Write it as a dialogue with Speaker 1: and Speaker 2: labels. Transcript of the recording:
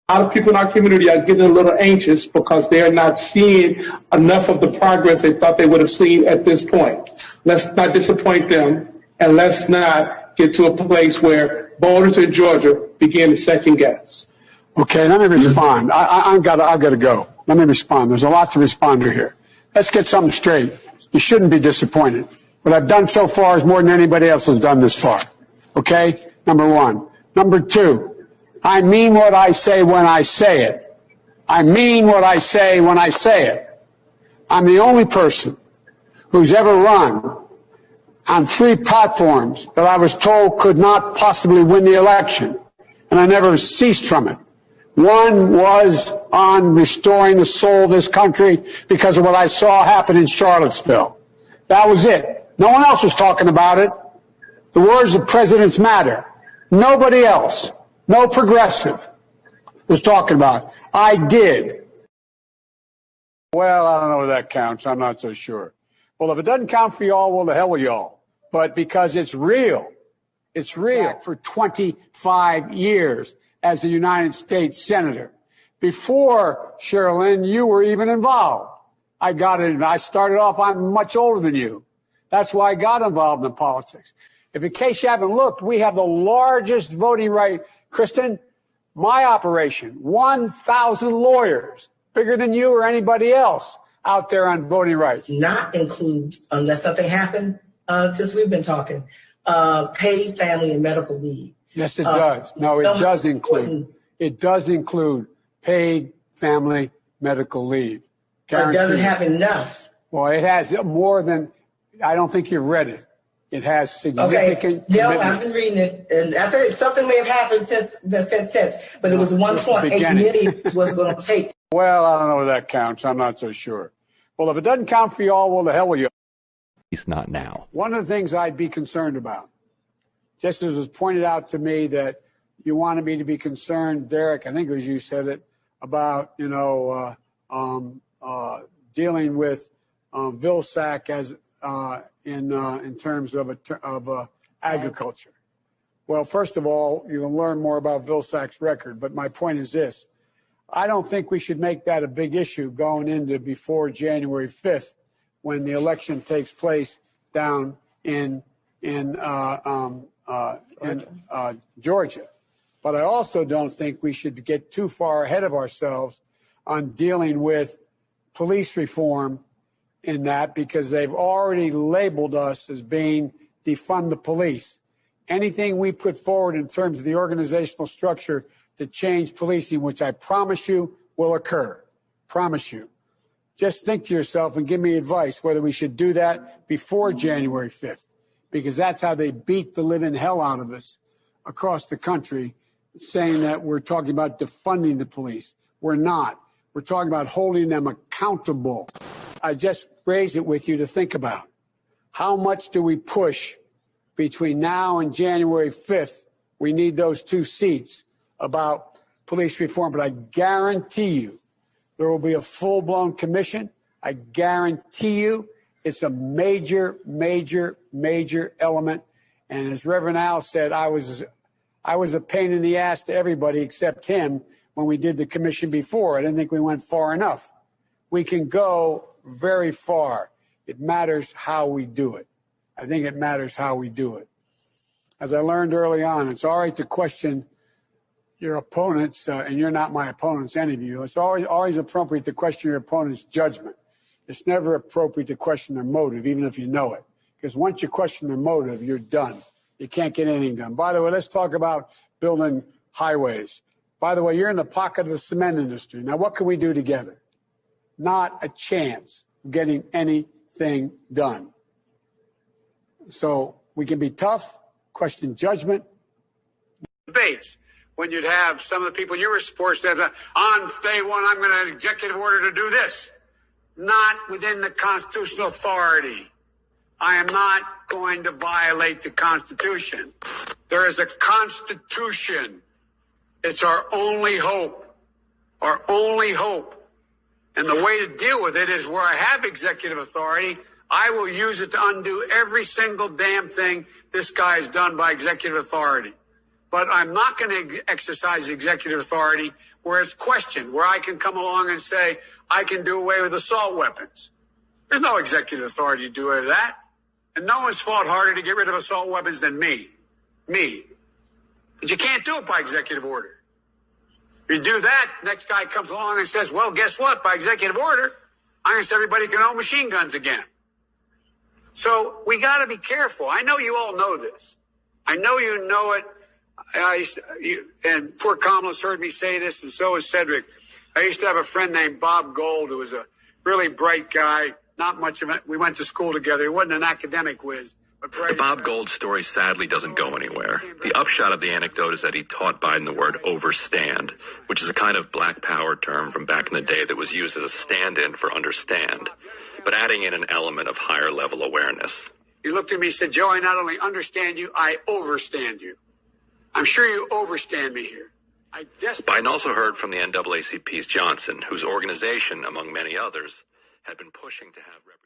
Speaker 1: A lot of people in our community are getting a little anxious because they are not seeing enough of the progress they thought they would have seen at this point. Let's not disappoint them, and let's not get to a place where voters in Georgia begin to second guess.
Speaker 2: Okay, let me respond. I've got to go. Let me respond. There's a lot to respond to here. Let's get something straight. You shouldn't be disappointed. What I've done so far is more than anybody else has done this far. Okay? Number one. Number two. I mean what I say when I say it. I mean what I say when I say it. I'm the only person who's ever run on 3 platforms that I was told could not possibly win the election, and I never ceased from it. One was on restoring the soul of this country because of what I saw happen in Charlottesville. That was it. No one else was talking about it. The words of presidents matter. Nobody else. No progressive was talking about it. I did. Well, I don't know if that counts. I'm not so sure. Well, if it doesn't count for y'all, well, the hell with y'all. But because it's real. It's real. For 25 years as a United States Senator. Before, Sherilyn, you were even involved. I got it. I started off, I'm much older than you. That's why I got involved in politics. If in case you haven't looked, we have the largest voting right. Kristen, my operation, 1,000 lawyers, bigger than you or anybody else out there on voting rights.
Speaker 3: Not include, unless something happened since we've been talking, paid family and medical leave.
Speaker 2: Yes, it does. No, it does include. It does include paid family medical leave.
Speaker 3: But does it have enough?
Speaker 2: Well, it has more than, I don't think you've read it. It has significant.
Speaker 3: Okay. No, I've been reading it, and I said something may have happened since, but it was 1.8 million was going to take.
Speaker 2: Well, I don't know if that counts. I'm not so sure. Well, if it doesn't count for y'all, well, the hell with you.
Speaker 4: It's not now.
Speaker 2: One of the things I'd be concerned about, just as was pointed out to me that you wanted me to be concerned, Derek, I think it was you said it, about, dealing with Vilsack as in terms of agriculture. Well, first of all, you can learn more about Vilsack's record, but my point is this. I don't think we should make that a big issue going into before January 5th when the election takes place down in Georgia. But I also don't think we should get too far ahead of ourselves on dealing with police reform in that, because they've already labeled us as being defund the police. Anything we put forward in terms of the organizational structure to change policing, which I promise you will occur, promise you. Just think to yourself and give me advice whether we should do that before January 5th, because that's how they beat the living hell out of us across the country, saying that we're talking about defunding the police. We're not. We're talking about holding them accountable. I just raised it with you to think about. How much do we push between now and January 5th? We need those 2 seats about police reform, but I guarantee you there will be a full-blown commission. I guarantee you it's a major, major, major element. And as Reverend Al said, I was a pain in the ass to everybody except him when we did the commission before. I didn't think we went far enough. We can go very far. It matters how we do it. I think it matters how we do it. As I learned early on, it's all right to question your opponents, and you're not my opponents, any of you. It's always appropriate to question your opponent's judgment. It's never appropriate to question their motive, even if you know it. Because once you question their motive, you're done. You can't get anything done. By the way, let's talk about building highways. By the way, you're in the pocket of the cement industry. Now, what can we do together? Not a chance of getting anything done. So we can be tough, question judgment. Debates. When you'd have some of the people you were supposed to have, on day one, I'm going to executive order to do this. Not within the constitutional authority. I am not going to violate the Constitution. There is a Constitution. It's our only hope. Our only hope. And the way to deal with it is where I have executive authority, I will use it to undo every single damn thing this guy has done by executive authority. But I'm not going to exercise executive authority where it's questioned, where I can come along and say, I can do away with assault weapons. There's no executive authority to do away with that. And no one's fought harder to get rid of assault weapons than me. Me. But you can't do it by executive order. If you do that, next guy comes along and says, well, guess what? By executive order, I'm going to say everybody can own machine guns again. So we got to be careful. I know you all know this. I know you know it. And poor Kamala's heard me say this, and so has Cedric. I used to have a friend named Bob Gold, who was a really bright guy. Not much of it. We went to school together. He wasn't an academic whiz.
Speaker 5: The Bob Gold story sadly doesn't go anywhere. The upshot of the anecdote is that he taught Biden the word overstand, which is a kind of black power term from back in the day that was used as a stand-in for understand, but adding in an element of higher level awareness.
Speaker 2: He looked at me and said, Joe, I not only understand you, I overstand you. I'm sure you overstand me here.
Speaker 5: Biden also heard from the NAACP's Johnson, whose organization, among many others, had been pushing to have representation.